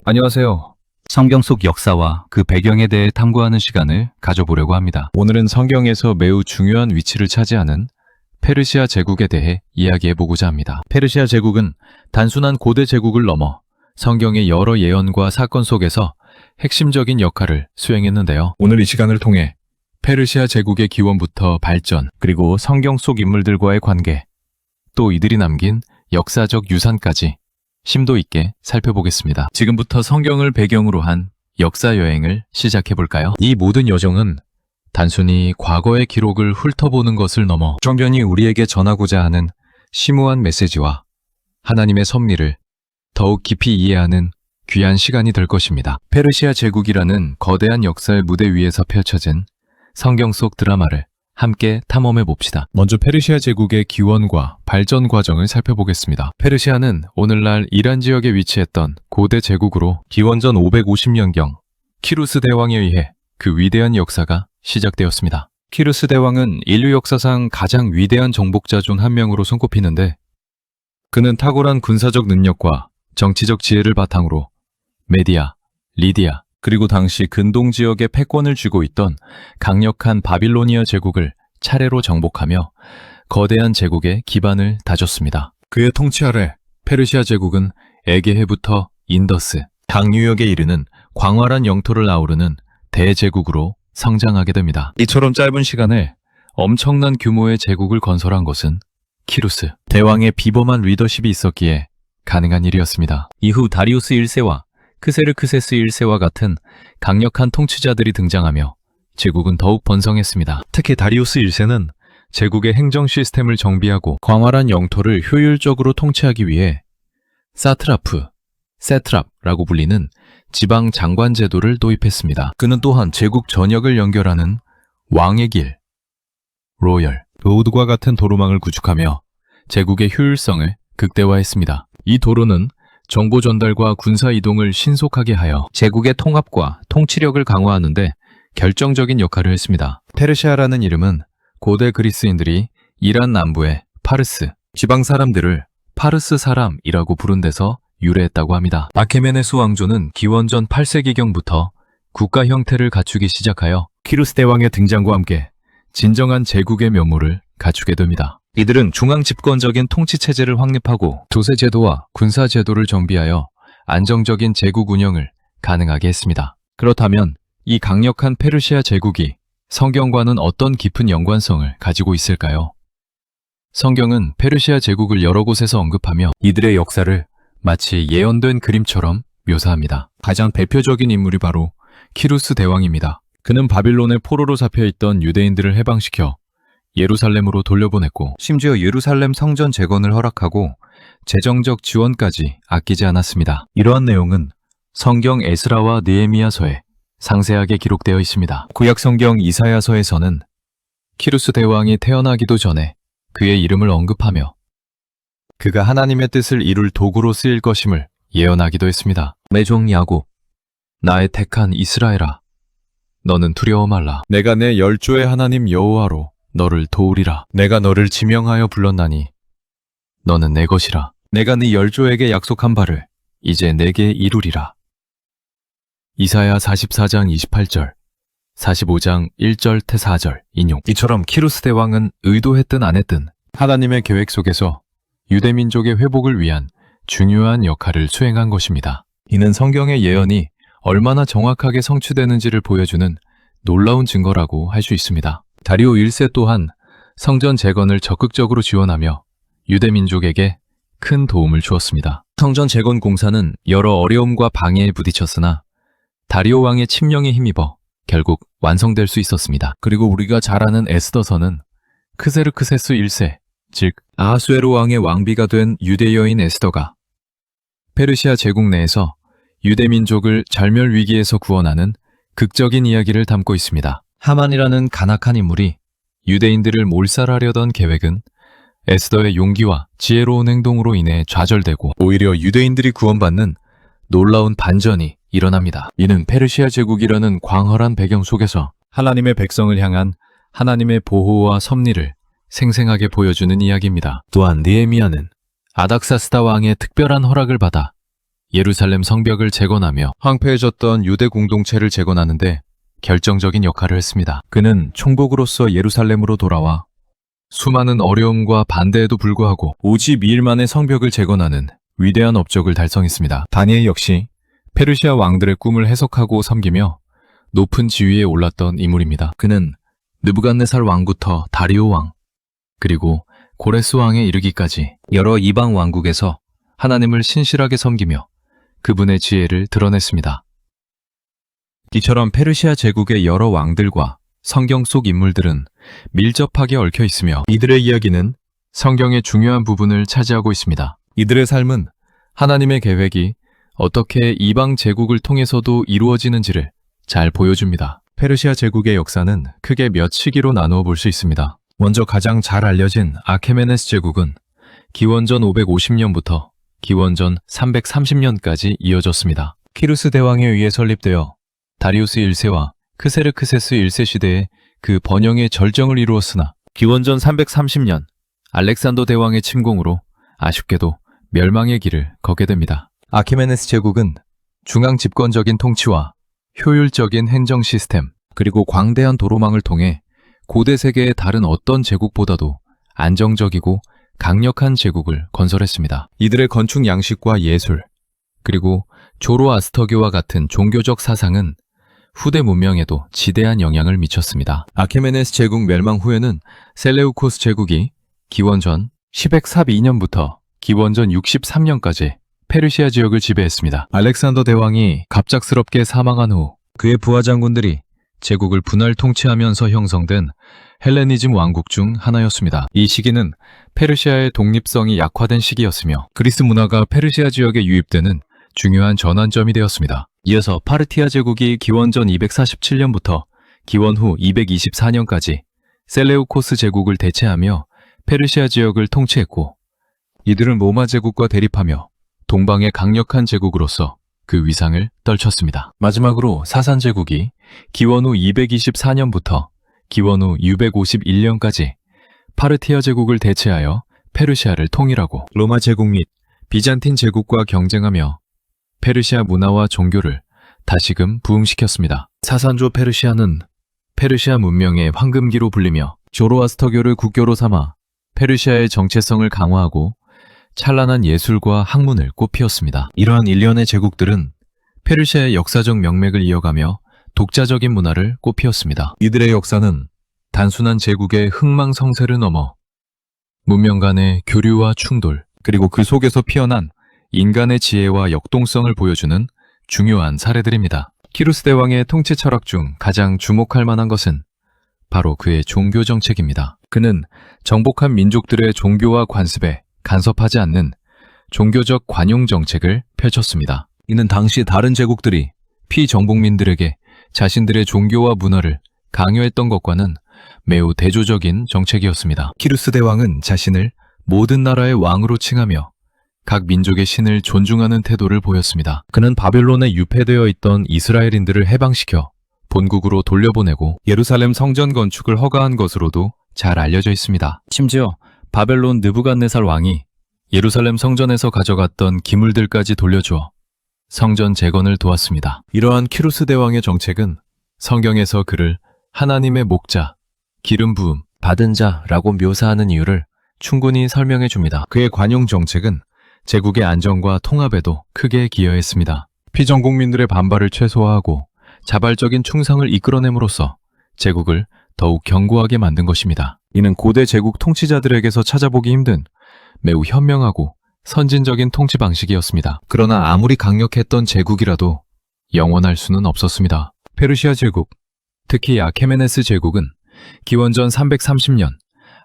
안녕하세요. 성경 속 역사와 그 배경에 대해 탐구하는 시간을 가져보려고 합니다. 오늘은 성경에서 매우 중요한 위치를 차지하는 페르시아 제국에 대해 이야기해보고자 합니다. 페르시아 제국은 단순한 고대 제국을 넘어 성경의 여러 예언과 사건 속에서 핵심적인 역할을 수행했는데요. 오늘 이 시간을 통해 페르시아 제국의 기원부터 발전, 그리고 성경 속 인물들과의 관계, 또 이들이 남긴 역사적 유산까지 심도 있게 살펴보겠습니다. 지금부터 성경을 배경으로 한 역사 여행을 시작해볼까요? 이 모든 여정은 단순히 과거의 기록을 훑어보는 것을 넘어 성경이 우리에게 전하고자 하는 심오한 메시지와 하나님의 섭리를 더욱 깊이 이해하는 귀한 시간이 될 것입니다. 페르시아 제국이라는 거대한 역사의 무대 위에서 펼쳐진 성경 속 드라마를 함께 탐험해 봅시다. 먼저 페르시아 제국의 기원과 발전 과정을 살펴보겠습니다. 페르시아는 오늘날 이란 지역에 위치했던 고대 제국으로 기원전 550년경 키루스 대왕에 의해 그 위대한 역사가 시작되었습니다. 키루스 대왕은 인류 역사상 가장 위대한 정복자 중 한 명으로 손꼽히는데, 그는 탁월한 군사적 능력과 정치적 지혜를 바탕으로 메디아, 리디아, 그리고 당시 근동 지역의 패권을 쥐고 있던 강력한 바빌로니아 제국을 차례로 정복하며 거대한 제국의 기반을 다졌습니다. 그의 통치 아래 페르시아 제국은 에게해부터 인더스, 강유역에 이르는 광활한 영토를 아우르는 대제국으로 성장하게 됩니다. 이처럼 짧은 시간에 엄청난 규모의 제국을 건설한 것은 키루스 대왕의 비범한 리더십이 있었기에 가능한 일이었습니다. 이후 다리우스 1세와 크세르크세스 1세와 같은 강력한 통치자들이 등장하며 제국은 더욱 번성했습니다. 특히 다리우스 1세는 제국의 행정 시스템을 정비하고 광활한 영토를 효율적으로 통치하기 위해 사트라프, 세트랍라고 불리는 지방 장관 제도를 도입했습니다. 그는 또한 제국 전역을 연결하는 왕의 길, 로열, 로드과 같은 도로망을 구축하며 제국의 효율성을 극대화했습니다. 이 도로는 정보 전달과 군사 이동을 신속하게 하여 제국의 통합과 통치력을 강화하는데 결정적인 역할을 했습니다. 페르시아라는 이름은 고대 그리스인들이 이란 남부의 파르스, 지방 사람들을 파르스 사람이라고 부른 데서 유래했다고 합니다. 아케메네스 왕조는 기원전 8세기경부터 국가 형태를 갖추기 시작하여 키루스 대왕의 등장과 함께 진정한 제국의 면모를 갖추게 됩니다. 이들은 중앙 집권적인 통치 체제를 확립하고 조세 제도와 군사 제도를 정비하여 안정적인 제국 운영을 가능하게 했습니다. 그렇다면 이 강력한 페르시아 제국이 성경과는 어떤 깊은 연관성을 가지고 있을까요? 성경은 페르시아 제국을 여러 곳에서 언급하며 이들의 역사를 마치 예언된 그림처럼 묘사합니다. 가장 대표적인 인물이 바로 키루스 대왕입니다. 그는 바빌론의 포로로 잡혀있던 유대인들을 해방시켜 예루살렘으로 돌려보냈고, 심지어 예루살렘 성전 재건을 허락하고 재정적 지원까지 아끼지 않았습니다. 이러한 내용은 성경 에스라와 느헤미야서에 상세하게 기록되어 있습니다. 구약 성경 이사야서에서는 키루스 대왕이 태어나기도 전에 그의 이름을 언급하며 그가 하나님의 뜻을 이룰 도구로 쓰일 것임을 예언하기도 했습니다. 내 종 야곱, 나의 택한 이스라엘아, 너는 두려워 말라. 내가 내 열조의 하나님 여호와로 너를 도우리라. 내가 너를 지명하여 불렀나니 너는 내 것이라. 내가 네 열조에게 약속한 바를 이제 내게 이루리라. 이사야 44장 28절, 45장 1절태 4절 인용. 이처럼 키루스 대왕은 의도했든 안 했든 하나님의 계획 속에서 유대민족의 회복을 위한 중요한 역할을 수행한 것입니다. 이는 성경의 예언이 얼마나 정확하게 성취되는지를 보여주는 놀라운 증거라고 할 수 있습니다. 다리오 1세 또한 성전 재건을 적극적으로 지원하며 유대민족에게 큰 도움을 주었습니다. 성전 재건 공사는 여러 어려움과 방해에 부딪혔으나 다리오 왕의 침령에 힘입어 결국 완성될 수 있었습니다. 그리고 우리가 잘 아는 에스더서는 크세르크세스 1세, 즉 아하수에로 왕의 왕비가 된 유대 여인 에스더가 페르시아 제국 내에서 유대민족을 절멸 위기에서 구원하는 극적인 이야기를 담고 있습니다. 하만이라는 간악한 인물이 유대인들을 몰살하려던 계획은 에스더의 용기와 지혜로운 행동으로 인해 좌절되고 오히려 유대인들이 구원받는 놀라운 반전이 일어납니다. 이는 페르시아 제국이라는 광활한 배경 속에서 하나님의 백성을 향한 하나님의 보호와 섭리를 생생하게 보여주는 이야기입니다. 또한 느헤미야는 아닥사스다 왕의 특별한 허락을 받아 예루살렘 성벽을 재건하며 황폐해졌던 유대 공동체를 재건하는데 결정적인 역할을 했습니다. 그는 총독으로서 예루살렘으로 돌아와 수많은 어려움과 반대에도 불구하고 52일 만에 성벽을 재건하는 위대한 업적을 달성했습니다. 다니엘 역시 페르시아 왕들의 꿈을 해석하고 섬기며 높은 지위에 올랐던 인물입니다. 그는 느부갓네살 왕부터 다리오 왕, 그리고 고레스 왕에 이르기까지 여러 이방 왕국에서 하나님을 신실하게 섬기며 그분의 지혜를 드러냈습니다. 이처럼 페르시아 제국의 여러 왕들과 성경 속 인물들은 밀접하게 얽혀 있으며 이들의 이야기는 성경의 중요한 부분을 차지하고 있습니다. 이들의 삶은 하나님의 계획이 어떻게 이방 제국을 통해서도 이루어지는지를 잘 보여줍니다. 페르시아 제국의 역사는 크게 몇 시기로 나누어 볼 수 있습니다. 먼저 가장 잘 알려진 아케메네스 제국은 기원전 550년부터 기원전 330년까지 이어졌습니다. 키루스 대왕에 의해 설립되어 다리우스 1세와 크세르크세스 1세 시대에 그 번영의 절정을 이루었으나 기원전 330년 알렉산더 대왕의 침공으로 아쉽게도 멸망의 길을 걷게 됩니다. 아케메네스 제국은 중앙 집권적인 통치와 효율적인 행정 시스템, 그리고 광대한 도로망을 통해 고대 세계의 다른 어떤 제국보다도 안정적이고 강력한 제국을 건설했습니다. 이들의 건축 양식과 예술, 그리고 조로아스터교와 같은 종교적 사상은 후대 문명에도 지대한 영향을 미쳤습니다. 아케메네스 제국 멸망 후에는 셀레우코스 제국이 기원전 1142년부터 기원전 63년까지 페르시아 지역을 지배했습니다. 알렉산더 대왕이 갑작스럽게 사망한 후 그의 부하 장군들이 제국을 분할 통치하면서 형성된 헬레니즘 왕국 중 하나였습니다. 이 시기는 페르시아의 독립성이 약화된 시기였으며 그리스 문화가 페르시아 지역에 유입되는 중요한 전환점이 되었습니다. 이어서 파르티아 제국이 기원전 247년부터 기원 후 224년까지 셀레우코스 제국을 대체하며 페르시아 지역을 통치했고, 이들은 로마 제국과 대립하며 동방의 강력한 제국으로서 그 위상을 떨쳤습니다. 마지막으로 사산 제국이 기원 후 224년부터 기원 후 651년까지 파르티아 제국을 대체하여 페르시아를 통일하고 로마 제국 및 비잔틴 제국과 경쟁하며 페르시아 문화와 종교를 다시금 부흥시켰습니다. 사산조 페르시아는 페르시아 문명의 황금기로 불리며 조로아스터교를 국교로 삼아 페르시아의 정체성을 강화하고 찬란한 예술과 학문을 꽃피웠습니다. 이러한 일련의 제국들은 페르시아의 역사적 명맥을 이어가며 독자적인 문화를 꽃피웠습니다. 이들의 역사는 단순한 제국의 흥망성쇠를 넘어 문명 간의 교류와 충돌, 그리고 그 속에서 피어난 인간의 지혜와 역동성을 보여주는 중요한 사례들입니다. 키루스 대왕의 통치 철학 중 가장 주목할 만한 것은 바로 그의 종교 정책입니다. 그는 정복한 민족들의 종교와 관습에 간섭하지 않는 종교적 관용 정책을 펼쳤습니다. 이는 당시 다른 제국들이 피정복민들에게 자신들의 종교와 문화를 강요했던 것과는 매우 대조적인 정책이었습니다. 키루스 대왕은 자신을 모든 나라의 왕으로 칭하며 각 민족의 신을 존중하는 태도를 보였습니다. 그는 바벨론에 유폐되어 있던 이스라엘인들을 해방시켜 본국으로 돌려보내고 예루살렘 성전 건축을 허가한 것으로도 잘 알려져 있습니다. 심지어 바벨론 느부갓네살 왕이 예루살렘 성전에서 가져갔던 기물들까지 돌려주어 성전 재건을 도왔습니다. 이러한 키루스 대왕의 정책은 성경에서 그를 하나님의 목자, 기름 부음 받은 자라고 묘사하는 이유를 충분히 설명해 줍니다. 그의 관용 정책은 제국의 안정과 통합에도 크게 기여했습니다. 피정국민들의 반발을 최소화하고 자발적인 충성을 이끌어냄으로써 제국을 더욱 견고하게 만든 것입니다. 이는 고대 제국 통치자들에게서 찾아보기 힘든 매우 현명하고 선진적인 통치 방식이었습니다. 그러나 아무리 강력했던 제국이라도 영원할 수는 없었습니다. 페르시아 제국, 특히 아케메네스 제국은 기원전 330년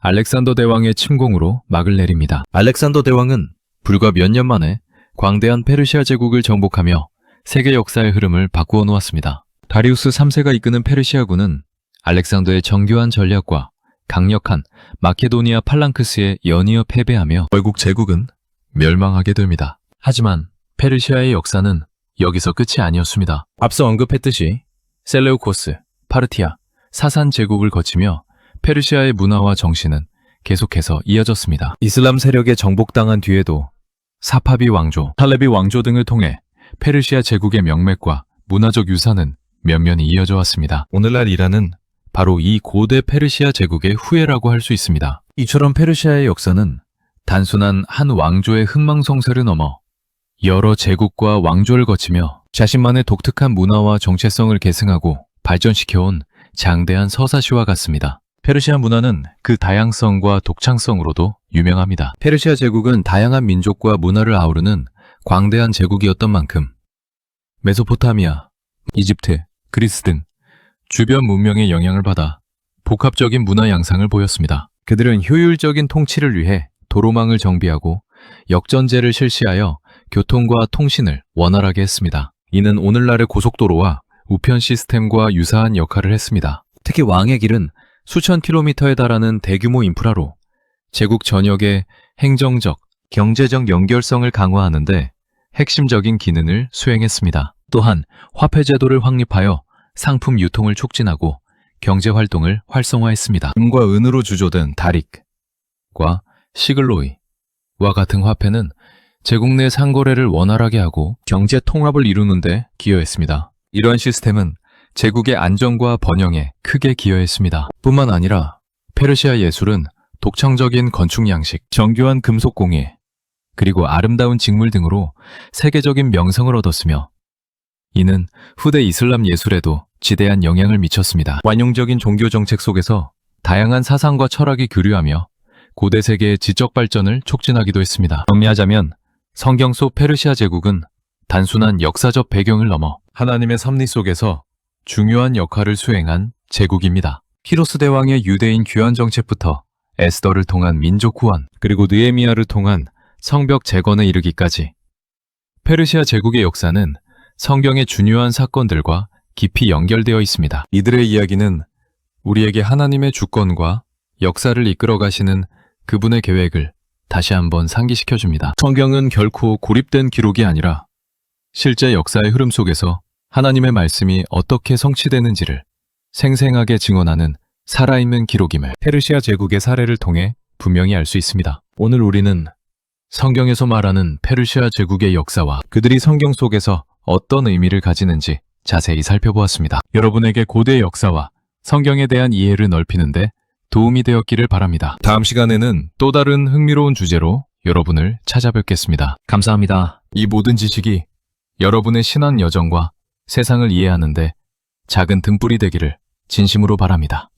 알렉산더 대왕의 침공으로 막을 내립니다. 알렉산더 대왕은 불과 몇 년 만에 광대한 페르시아 제국을 정복하며 세계 역사의 흐름을 바꾸어 놓았습니다. 다리우스 3세가 이끄는 페르시아군은 알렉산더의 정교한 전략과 강력한 마케도니아 팔랑크스에 연이어 패배하며 결국 제국은 멸망하게 됩니다. 하지만 페르시아의 역사는 여기서 끝이 아니었습니다. 앞서 언급했듯이 셀레우코스, 파르티아, 사산 제국을 거치며 페르시아의 문화와 정신은 계속해서 이어졌습니다. 이슬람 세력에 정복당한 뒤에도 사파비 왕조, 할레비 왕조 등을 통해 페르시아 제국의 명맥과 문화적 유산은 면면이 이어져 왔습니다. 오늘날 이란은 바로 이 고대 페르시아 제국의 후예라고 할 수 있습니다. 이처럼 페르시아의 역사는 단순한 한 왕조의 흥망성쇠를 넘어 여러 제국과 왕조를 거치며 자신만의 독특한 문화와 정체성을 계승하고 발전시켜온 장대한 서사시와 같습니다. 페르시아 문화는 그 다양성과 독창성으로도 유명합니다. 페르시아 제국은 다양한 민족과 문화를 아우르는 광대한 제국이었던 만큼 메소포타미아, 이집트, 그리스 등 주변 문명의 영향을 받아 복합적인 문화 양상을 보였습니다. 그들은 효율적인 통치를 위해 도로망을 정비하고 역전제를 실시하여 교통과 통신을 원활하게 했습니다. 이는 오늘날의 고속도로와 우편 시스템과 유사한 역할을 했습니다. 특히 왕의 길은 수천 킬로미터에 달하는 대규모 인프라로 제국 전역의 행정적, 경제적 연결성을 강화하는데 핵심적인 기능을 수행했습니다. 또한 화폐 제도를 확립하여 상품 유통을 촉진하고 경제 활동을 활성화했습니다. 금과 은으로 주조된 다릭과 시글로이와 같은 화폐는 제국 내 상거래를 원활하게 하고 경제 통합을 이루는 데 기여했습니다. 이러한 시스템은 제국의 안정과 번영에 크게 기여했습니다. 뿐만 아니라 페르시아 예술은 독창적인 건축 양식, 정교한 금속 공예, 그리고 아름다운 직물 등으로 세계적인 명성을 얻었으며 이는 후대 이슬람 예술에도 지대한 영향을 미쳤습니다. 완용적인 종교 정책 속에서 다양한 사상과 철학이 교류하며 고대 세계의 지적 발전을 촉진하기도 했습니다. 정리하자면 성경 속 페르시아 제국은 단순한 역사적 배경을 넘어 하나님의 섭리 속에서 중요한 역할을 수행한 제국입니다. 키로스 대왕의 유대인 귀환 정책부터 에스더를 통한 민족 구원, 그리고 느헤미야를 통한 성벽 재건에 이르기까지 페르시아 제국의 역사는 성경의 중요한 사건들과 깊이 연결되어 있습니다. 이들의 이야기는 우리에게 하나님의 주권과 역사를 이끌어 가시는 그분의 계획을 다시 한번 상기시켜줍니다. 성경은 결코 고립된 기록이 아니라 실제 역사의 흐름 속에서 하나님의 말씀이 어떻게 성취되는지를 생생하게 증언하는 살아있는 기록임을 페르시아 제국의 사례를 통해 분명히 알 수 있습니다. 오늘 우리는 성경에서 말하는 페르시아 제국의 역사와 그들이 성경 속에서 어떤 의미를 가지는지 자세히 살펴보았습니다. 여러분에게 고대 역사와 성경에 대한 이해를 넓히는데 도움이 되었기를 바랍니다. 다음 시간에는 또 다른 흥미로운 주제로 여러분을 찾아뵙겠습니다. 감사합니다. 이 모든 지식이 여러분의 신앙 여정과 세상을 이해하는데 작은 등불이 되기를 진심으로 바랍니다.